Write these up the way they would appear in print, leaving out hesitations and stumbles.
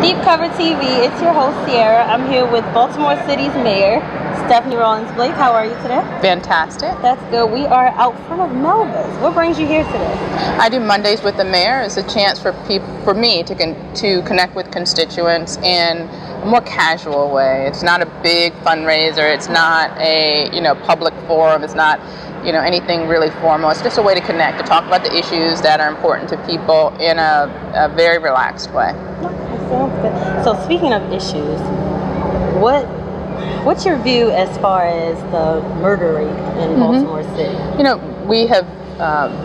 Deepcover Tv, it's your host Sierra. I'm here with Baltimore City's Mayor, Staphanie Rawling-Blake. How are you today? Fantastic. That's good. We are out front of Melbas. What brings you here today? I do Mondays with the Mayor. It's a chance for me to connect with constituents in a more casual way. It's not a big fundraiser. It's not a public forum. It's not anything really formal. It's just a way to connect, to talk about the issues that are important to people in a very relaxed way. Okay, sounds good. So speaking of issues, what's your view as far as the murder rate in Baltimore City? We have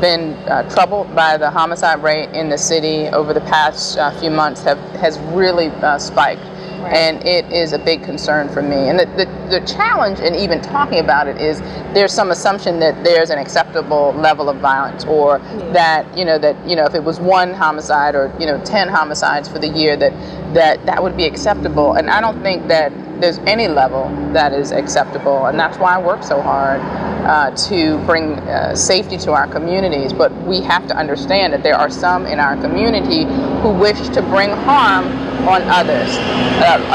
been troubled by the homicide rate in the city over the past few months. Has really spiked. Right. And it is a big concern for me. And the challenge in even talking about it is there's some assumption that there's an acceptable level of violence, or that if it was one homicide or 10 homicides for the year, that would be acceptable. And I don't think that there's any level that is acceptable, and that's why I work so hard to bring safety to our communities. But we have to understand that there are some in our community who wish to bring harm on others.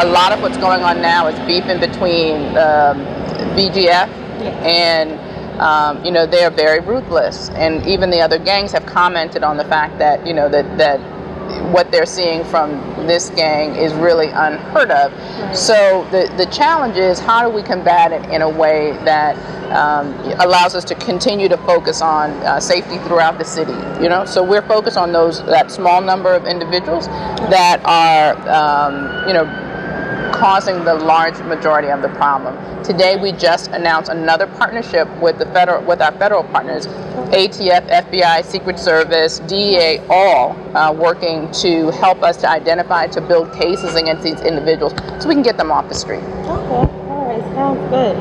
A lot of what's going on now is beefing between BGF and they're very ruthless, and even the other gangs have commented on the fact that that what they're seeing from this gang is really unheard of. Right. So the challenge is, how do we combat it in a way that allows us to continue to focus on safety throughout the city? So we're focused on that small number of individuals that are causing the large majority of the problem. Today we just announced another partnership with our federal partners, ATF, FBI, Secret Service, DEA, all working to help us to identify, to build cases against these individuals so we can get them off the street. Okay, all right, sounds good.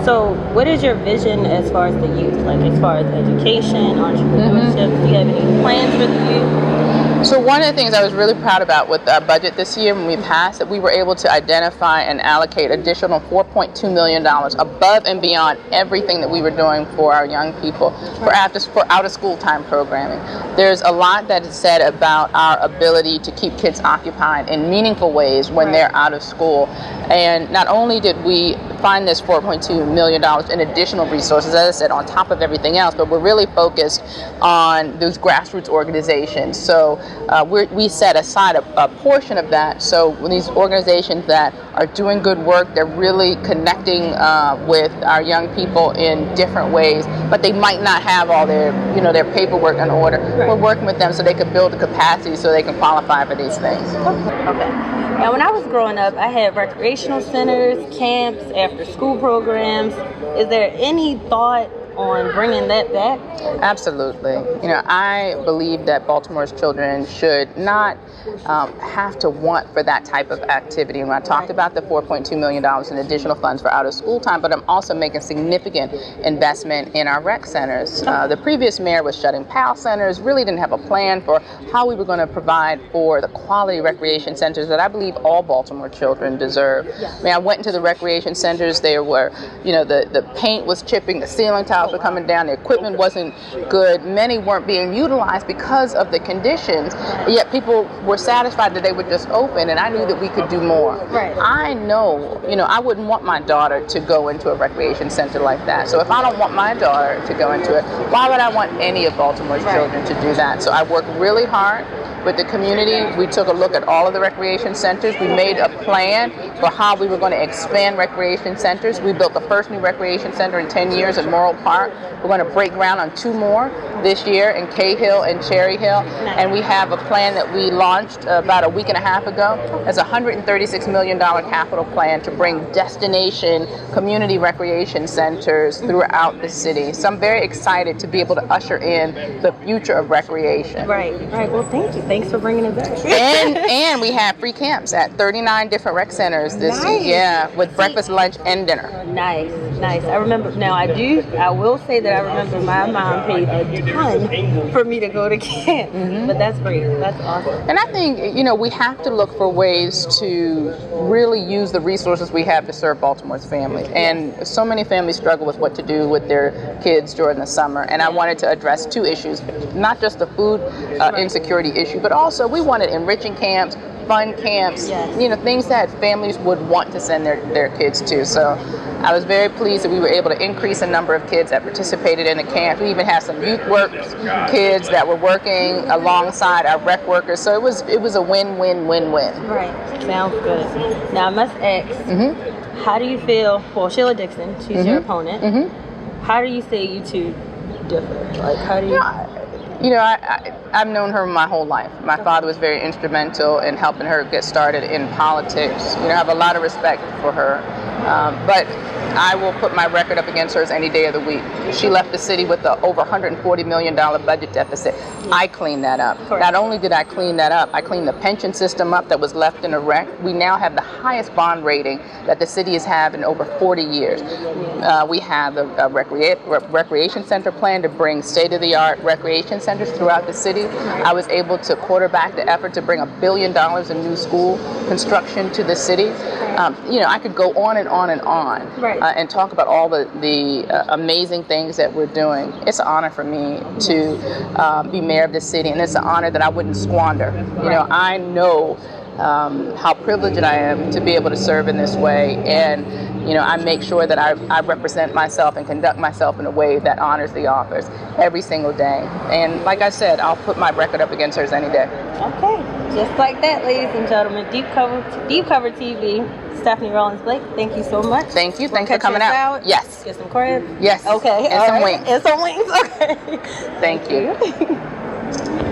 So what is your vision as far as the youth, like as far as education, entrepreneurship? Do you have any plans for the youth? So one of the things I was really proud about with our budget this year when we passed, that we were able to identify and allocate additional $4.2 million above and beyond everything that we were doing for our young people for out-of-school time programming. There's a lot that is said about our ability to keep kids occupied in meaningful ways when they're out of school. And not only did we find this $4.2 million in additional resources, as I said, on top of everything else, but we're really focused on those grassroots organizations. So we set aside a portion of that. So when these organizations that are doing good work, they're really connecting with our young people in different ways, but they might not have all their paperwork in order. Right. We're working with them so they can build the capacity so they can qualify for these things. Okay. Now, when I was growing up, I had recreational centers, camps, after-school programs. Is there any thought on bringing that back? Absolutely. I believe that Baltimore's children should not have to want for that type of activity. And when I talked about the $4.2 million in additional funds for out-of-school time, but I'm also making significant investment in our rec centers. The previous mayor was shutting PAL centers, really didn't have a plan for how we were going to provide for the quality recreation centers that I believe all Baltimore children deserve. I mean, I went into the recreation centers, there were, the paint was chipping, the ceiling tiles were coming down, the equipment wasn't good, many weren't being utilized because of the conditions, yet people were satisfied that they would just open, and I knew that we could do more. Right. I know, I wouldn't want my daughter to go into a recreation center like that. So if I don't want my daughter to go into it, why would I want any of Baltimore's children to do that? So I worked really hard with the community. We took a look at all of the recreation centers. We made a plan for how we were going to expand recreation centers. We built the first new recreation center in 10 years in Morrill Park. We're going to break ground on 2 more this year in Cahill and Cherry Hill. And we have a plan that we launched about a week and a half ago as a $136 million capital plan to bring destination community recreation centers throughout the city. So I'm very excited to be able to usher in the future of recreation. Right. Well, thank you. Thanks for bringing it back. and we have free camps at 39 different rec centers this year. Yeah, with breakfast, lunch, and dinner. Nice. I remember. Now I will say that I remember my mom paid a ton for me to go to camp. But that's great. That's awesome. And I think we have to look for ways to really use the resources we have to serve Baltimore's families. And so many families struggle with what to do with their kids during the summer. And I wanted to address 2 issues, not just the food insecurity issue, but also we wanted enriching camps, fun camps, Yes. you know, things that families would want to send their kids to. So I was very pleased that we were able to increase the number of kids that participated in the camp. We even had some youth work kids that were working alongside our rec workers. So it was a win-win-win-win. Right. Sounds good. Now I must ask, how do you feel? Well, Sheila Dixon, she's your opponent. How do you say you two differ? Like, how do you? You know, I've known her my whole life. My father was very instrumental in helping her get started in politics. You know, I have a lot of respect for her. But I will put my record up against hers any day of the week. She left the city with a over $140 million budget deficit. I cleaned that up. Correct. Not only did I clean that up, I cleaned the pension system up that was left in a wreck. We now have the highest bond rating that the city has had in over 40 years. We have a recreation center plan to bring state-of-the-art recreation centers throughout the city. I was able to quarterback the effort to bring $1 billion in new school construction to the city. You know, I could go on and on and on and talk about all the amazing things that we're doing. It's an honor for me to be mayor of this city, and it's an honor that I wouldn't squander. You know, I know how privileged I am to be able to serve in this way, and you know, I make sure that I represent myself and conduct myself in a way that honors the office every single day. And like I said, I'll put my record up against hers any day. Okay, just like that, ladies and gentlemen. Deepcover TV, Staphanie Rawlings-Blake, thank you so much. Thank you. Thanks for coming out. Yes. Get some crab. Yes. Okay. And some wings. And some wings. Okay. Thank you.